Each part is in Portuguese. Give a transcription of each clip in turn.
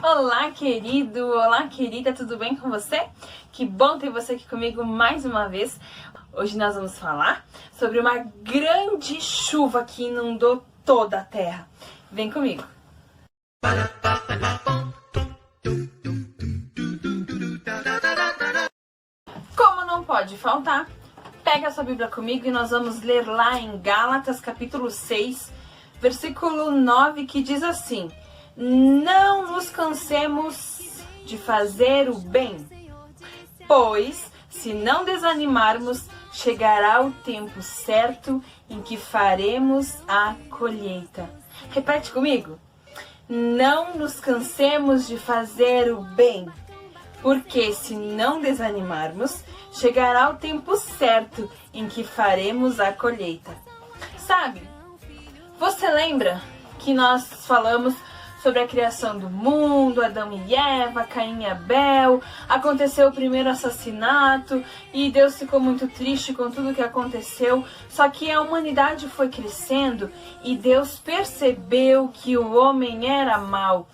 Olá, querido! Olá, querida! Tudo bem com você? Que bom ter você aqui comigo mais uma vez. Hoje nós vamos falar sobre uma grande chuva que inundou toda a terra. Vem comigo! Como não pode faltar, pega a sua Bíblia comigo e nós vamos ler lá em Gálatas capítulo 6, versículo 9, que diz assim: não nos cansemos de fazer o bem, pois, se não desanimarmos, chegará o tempo certo em que faremos a colheita. Repete comigo. Não nos cansemos de fazer o bem, porque se não desanimarmos, chegará o tempo certo em que faremos a colheita. Sabe, você lembra que nós falamos sobre a criação do mundo, Adão e Eva, Caim e Abel, aconteceu o primeiro assassinato e Deus ficou muito triste com tudo que aconteceu, só que a humanidade foi crescendo e Deus percebeu que o homem era mau.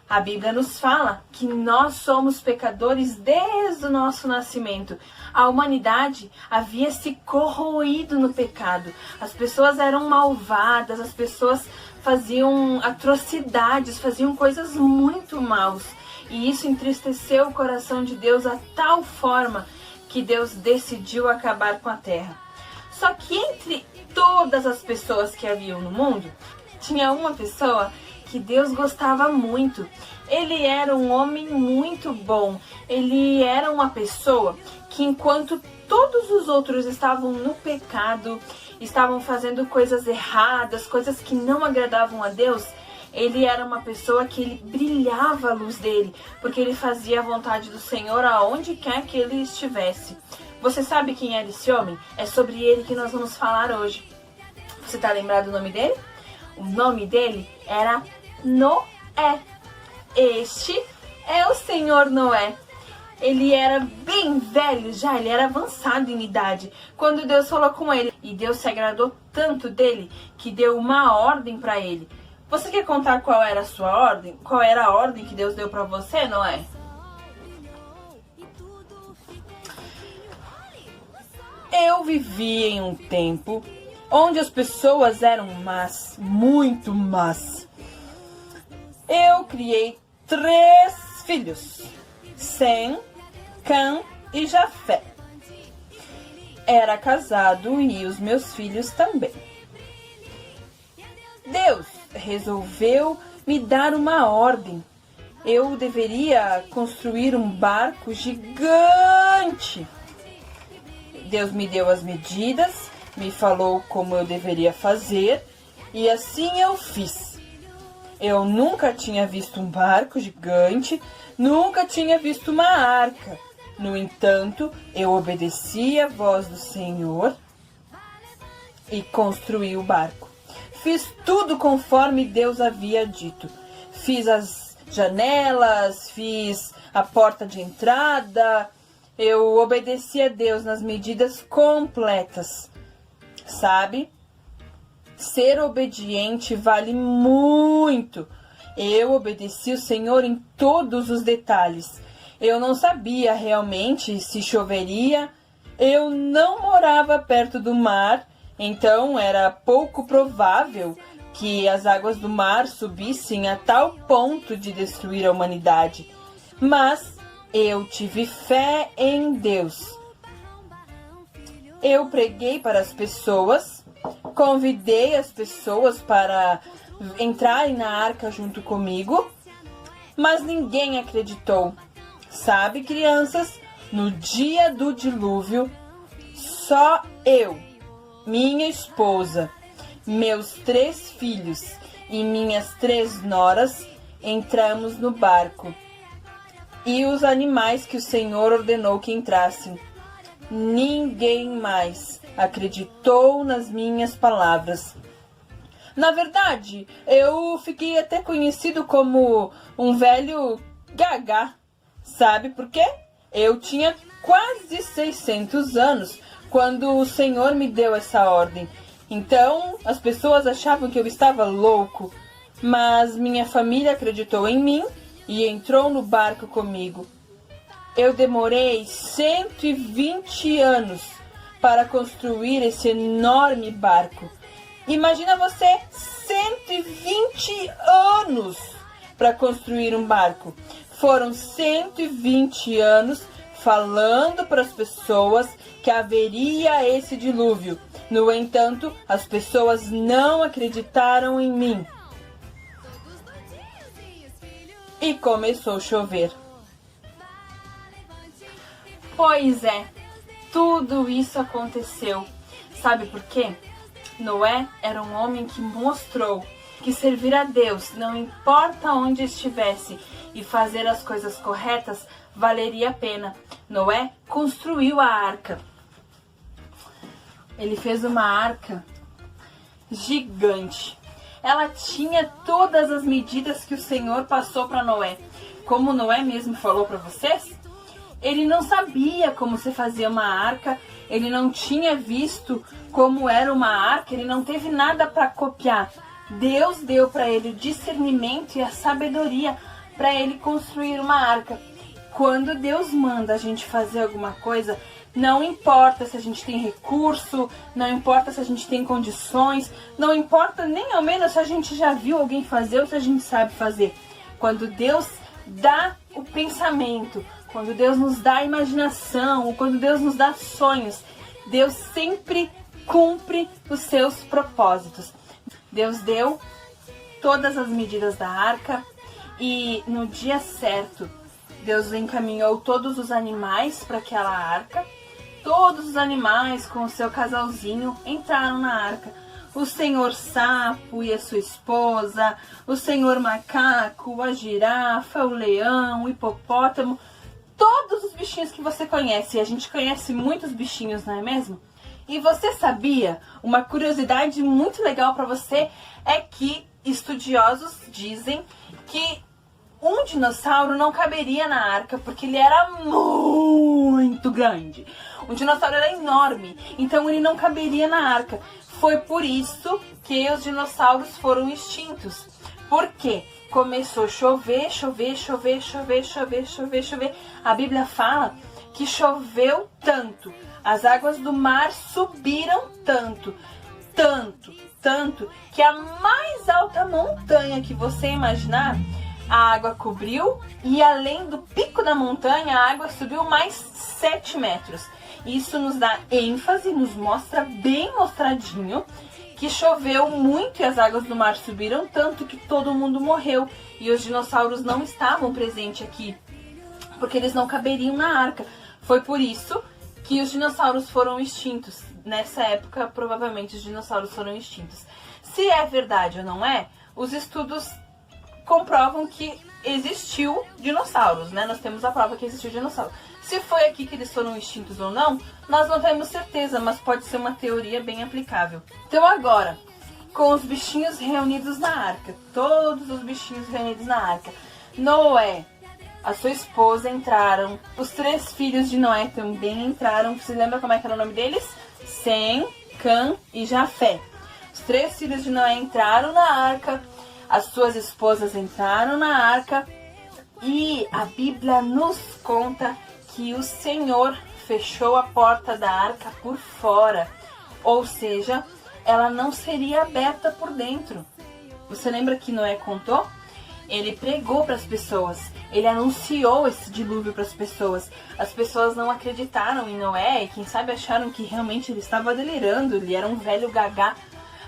A Bíblia nos fala que nós somos pecadores desde o nosso nascimento. A humanidade havia se corroído no pecado. As pessoas eram malvadas, as pessoas faziam atrocidades, faziam coisas muito maus. E isso entristeceu o coração de Deus a tal forma que Deus decidiu acabar com a terra. Só que entre todas as pessoas que haviam no mundo, tinha uma pessoa que Deus gostava muito. Ele era um homem muito bom. Ele era uma pessoa que, enquanto todos os outros estavam no pecado, estavam fazendo coisas erradas, coisas que não agradavam a Deus, ele era uma pessoa que ele brilhava a luz dele, porque ele fazia a vontade do Senhor aonde quer que ele estivesse. Você sabe quem era esse homem? É sobre ele que nós vamos falar hoje. Você está lembrado do nome dele? O nome dele era Noé. Este é o Senhor Noé. Ele era bem velho já, ele era avançado em idade, quando Deus falou com ele. E Deus se agradou tanto dele, que deu uma ordem para ele. Você quer contar qual era a sua ordem? Qual era a ordem que Deus deu para você, Noé? Eu vivi em um tempo onde as pessoas eram más, muito más. Eu criei 3 filhos, Sem, Cã e Jafé. Era casado e os meus filhos também. Deus resolveu me dar uma ordem. Eu deveria construir um barco gigante. Deus me deu as medidas, me falou como eu deveria fazer e assim eu fiz. Eu nunca tinha visto um barco gigante, nunca tinha visto uma arca. No entanto, eu obedeci à voz do Senhor e construí o barco. Fiz tudo conforme Deus havia dito. Fiz as janelas, fiz a porta de entrada. Eu obedeci a Deus nas medidas completas. Sabe? Ser obediente vale muito. Eu obedeci o Senhor em todos os detalhes. Eu não sabia realmente se choveria. Eu não morava perto do mar, então era pouco provável que as águas do mar subissem a tal ponto de destruir a humanidade. Mas eu tive fé em Deus. Eu preguei para as pessoas, convidei as pessoas para entrarem na arca junto comigo, mas ninguém acreditou. Sabe, crianças, no dia do dilúvio, só eu, minha esposa, meus 3 filhos e minhas 3 noras entramos no barco. E os animais que o Senhor ordenou que entrassem. Ninguém mais acreditou nas minhas palavras. Na verdade, eu fiquei até conhecido como um velho gaga. Sabe por quê? Eu tinha quase 600 anos quando o Senhor me deu essa ordem. Então, as pessoas achavam que eu estava louco, mas minha família acreditou em mim e entrou no barco comigo. Eu demorei 120 anos para construir esse enorme barco. Imagina você, 120 anos para construir um barco. Foram 120 anos falando para as pessoas que haveria esse dilúvio. No entanto, as pessoas não acreditaram em mim. E começou a chover. Pois é, tudo isso aconteceu. Sabe por quê? Noé era um homem que mostrou que servir a Deus, não importa onde estivesse, e fazer as coisas corretas valeria a pena. Noé construiu a arca. Ele fez uma arca gigante. Ela tinha todas as medidas que o Senhor passou para Noé. Como Noé mesmo falou para vocês, ele não sabia como se fazia uma arca, ele não tinha visto como era uma arca, ele não teve nada para copiar. Deus deu para ele o discernimento e a sabedoria para ele construir uma arca. Quando Deus manda a gente fazer alguma coisa, não importa se a gente tem recurso, não importa se a gente tem condições, não importa nem ao menos se a gente já viu alguém fazer ou se a gente sabe fazer. Quando Deus dá o pensamento, quando Deus nos dá a imaginação, ou quando Deus nos dá sonhos, Deus sempre cumpre os seus propósitos. Deus deu todas as medidas da arca e no dia certo, Deus encaminhou todos os animais para aquela arca. Todos os animais com o seu casalzinho entraram na arca. O senhor sapo e a sua esposa, o senhor macaco, a girafa, o leão, o hipopótamo, todos os bichinhos que você conhece. E a gente conhece muitos bichinhos, não é mesmo? E você sabia, uma curiosidade muito legal para você é que estudiosos dizem que um dinossauro não caberia na arca porque ele era muito grande. O dinossauro era enorme, então ele não caberia na arca. Foi por isso que os dinossauros foram extintos. Por quê? Começou a chover, chover, chover, chover, chover, chover, chover. A Bíblia fala que choveu tanto. As águas do mar subiram tanto, que a mais alta montanha que você imaginar, a água cobriu e além do pico da montanha, a água subiu mais 7 metros. Isso nos dá ênfase, nos mostra bem mostradinho que choveu muito e as águas do mar subiram tanto que todo mundo morreu. E os dinossauros não estavam presentes aqui, porque eles não caberiam na arca. Foi por isso que os dinossauros foram extintos. Nessa época, provavelmente, os dinossauros foram extintos. Se é verdade ou não é, os estudos comprovam que existiu dinossauros, né? Nós temos a prova que existiu dinossauro. Se foi aqui que eles foram extintos ou não, nós não temos certeza, mas pode ser uma teoria bem aplicável. Então agora, com os bichinhos reunidos na arca, todos os bichinhos reunidos na arca, Noé, a sua esposa entraram, os 3 filhos de Noé também entraram. Você lembra como é que era o nome deles? Sem, Cã e Jafé. Os 3 filhos de Noé entraram na arca, as suas esposas entraram na arca e a Bíblia nos conta que o Senhor fechou a porta da arca por fora, ou seja, ela não seria aberta por dentro. Você lembra que Noé contou? Ele pregou para as pessoas, ele anunciou esse dilúvio para as pessoas. As pessoas não acreditaram em Noé e quem sabe acharam que realmente ele estava delirando, ele era um velho gagá.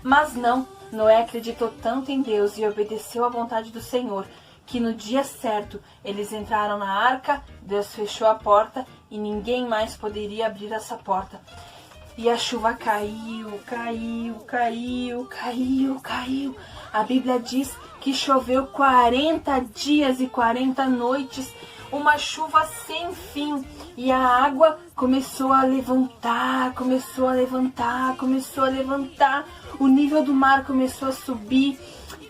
Mas não, Noé acreditou tanto em Deus e obedeceu à vontade do Senhor, que no dia certo eles entraram na arca, Deus fechou a porta e ninguém mais poderia abrir essa porta. E a chuva caiu, caiu, caiu, caiu, caiu. A Bíblia diz que choveu 40 dias e 40 noites, uma chuva sem fim. E a água começou a levantar, começou a levantar, começou a levantar. O nível do mar começou a subir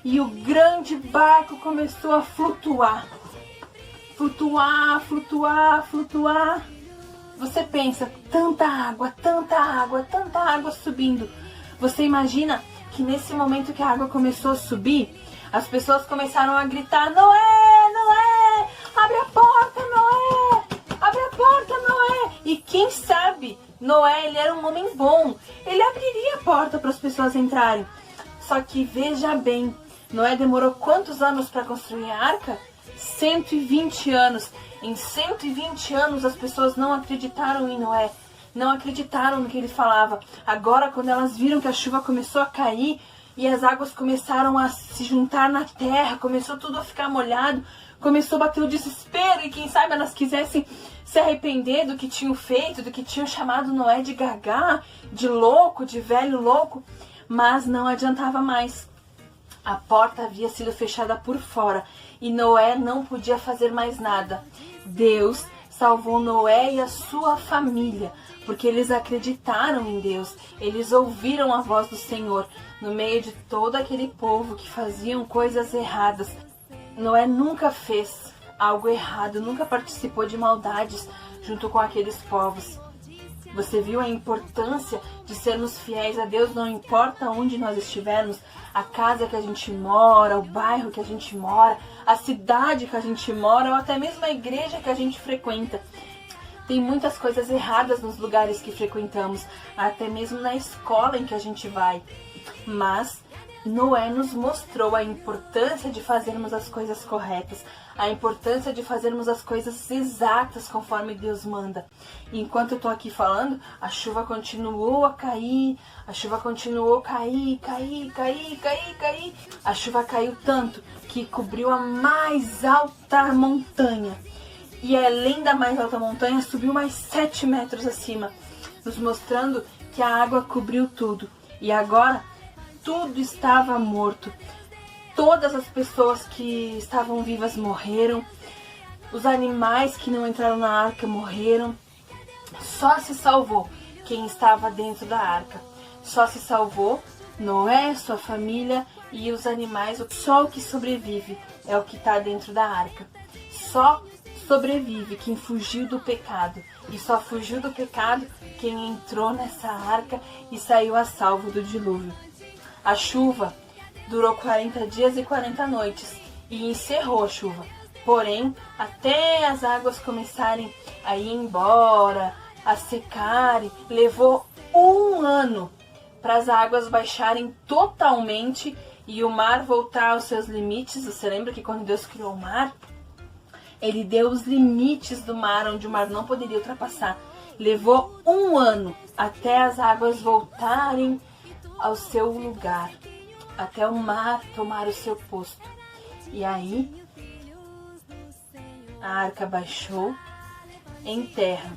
e o grande barco começou a flutuar. Flutuar, flutuar, flutuar. Você pensa, tanta água, tanta água, tanta água subindo. Você imagina que nesse momento que a água começou a subir, as pessoas começaram a gritar, Noé, Noé, Noé, ele era um homem bom, ele abriria a porta para as pessoas entrarem. Só que veja bem, Noé demorou quantos anos para construir a arca? 120 anos. Em 120 anos as pessoas não acreditaram em Noé, não acreditaram no que ele falava. Agora, quando elas viram que a chuva começou a cair e as águas começaram a se juntar na terra, começou tudo a ficar molhado, começou a bater o desespero e quem sabe elas quisessem se arrepender do que tinham feito, do que tinham chamado Noé de gagá, de louco, de velho louco, mas não adiantava mais. A porta havia sido fechada por fora e Noé não podia fazer mais nada. Deus salvou Noé e a sua família, porque eles acreditaram em Deus, eles ouviram a voz do Senhor no meio de todo aquele povo que faziam coisas erradas. Noé nunca fez algo errado, nunca participou de maldades junto com aqueles povos. Você viu a importância de sermos fiéis a Deus, não importa onde nós estivermos, a casa que a gente mora, o bairro que a gente mora, a cidade que a gente mora, ou até mesmo a igreja que a gente frequenta. Tem muitas coisas erradas nos lugares que frequentamos, até mesmo na escola em que a gente vai. Mas Noé nos mostrou a importância de fazermos as coisas corretas, a importância de fazermos as coisas exatas conforme Deus manda. E enquanto eu tô aqui falando, a chuva continuou a cair, a chuva continuou a cair. A chuva caiu tanto que cobriu a mais alta montanha. E além da mais alta montanha, subiu mais 7 metros acima, nos mostrando que a água cobriu tudo. E agora, tudo estava morto. Todas as pessoas que estavam vivas morreram. Os animais que não entraram na arca morreram. Só se salvou quem estava dentro da arca. Só se salvou Noé, sua família e os animais. Só o que sobrevive é o que está dentro da arca. Só sobrevive quem fugiu do pecado. E só fugiu do pecado quem entrou nessa arca e saiu a salvo do dilúvio. A chuva durou 40 dias e 40 noites e encerrou a chuva. Porém, até as águas começarem a ir embora, a secarem, levou 1 ano para as águas baixarem totalmente e o mar voltar aos seus limites. Você lembra que quando Deus criou o mar, Ele deu os limites do mar, onde o mar não poderia ultrapassar. Levou 1 ano até as águas voltarem ao seu lugar, até o mar tomar o seu posto. E aí, a arca baixou em terra.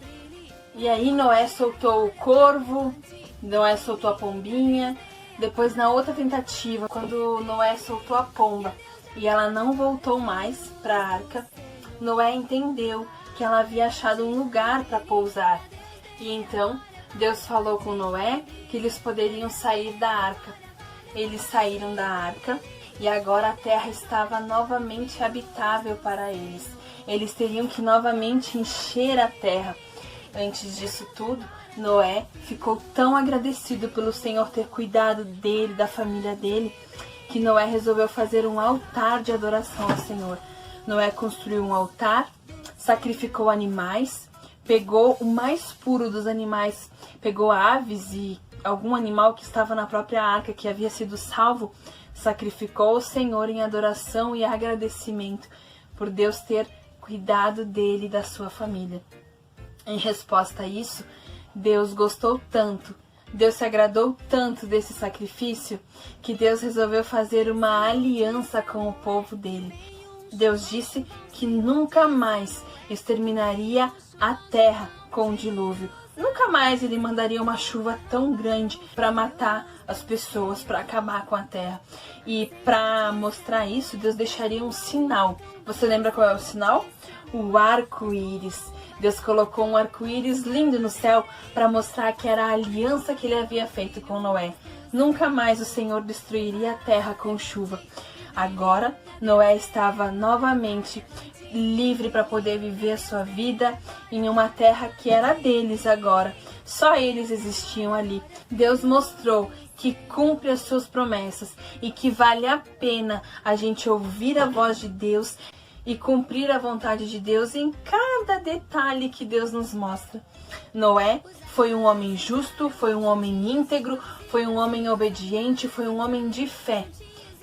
E aí Noé soltou o corvo, Noé soltou a pombinha. Depois, na outra tentativa, quando Noé soltou a pomba e ela não voltou mais para a arca, Noé entendeu que ela havia achado um lugar para pousar. E então Deus falou com Noé que eles poderiam sair da arca. Eles saíram da arca e agora a terra estava novamente habitável para eles. Eles teriam que novamente encher a terra. Antes disso tudo, Noé ficou tão agradecido pelo Senhor ter cuidado dele, da família dele, que Noé resolveu fazer um altar de adoração ao Senhor. Noé construiu um altar, sacrificou animais, pegou o mais puro dos animais, pegou aves e algum animal que estava na própria arca, que havia sido salvo, sacrificou ao Senhor em adoração e agradecimento por Deus ter cuidado dele e da sua família. Em resposta a isso, Deus gostou tanto, Deus se agradou tanto desse sacrifício, que Deus resolveu fazer uma aliança com o povo dele. Deus disse que nunca mais exterminaria a terra com o dilúvio. Nunca mais ele mandaria uma chuva tão grande para matar as pessoas, para acabar com a terra. E para mostrar isso, Deus deixaria um sinal. Você lembra qual é o sinal? O arco-íris. Deus colocou um arco-íris lindo no céu para mostrar que era a aliança que ele havia feito com Noé. Nunca mais o Senhor destruiria a terra com chuva. Agora, Noé estava novamente livre para poder viver a sua vida em uma terra que era deles agora. Só eles existiam ali. Deus mostrou que cumpre as suas promessas e que vale a pena a gente ouvir a voz de Deus e cumprir a vontade de Deus em cada detalhe que Deus nos mostra. Noé foi um homem justo, foi um homem íntegro, foi um homem obediente, foi um homem de fé.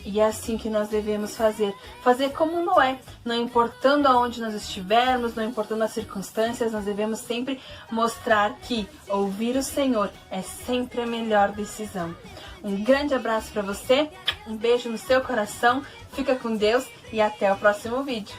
E é assim que nós devemos fazer. Fazer como Noé. Não importando aonde nós estivermos, não importando as circunstâncias, nós devemos sempre mostrar que ouvir o Senhor é sempre a melhor decisão. Um grande abraço para você, um beijo no seu coração, fica com Deus e até o próximo vídeo.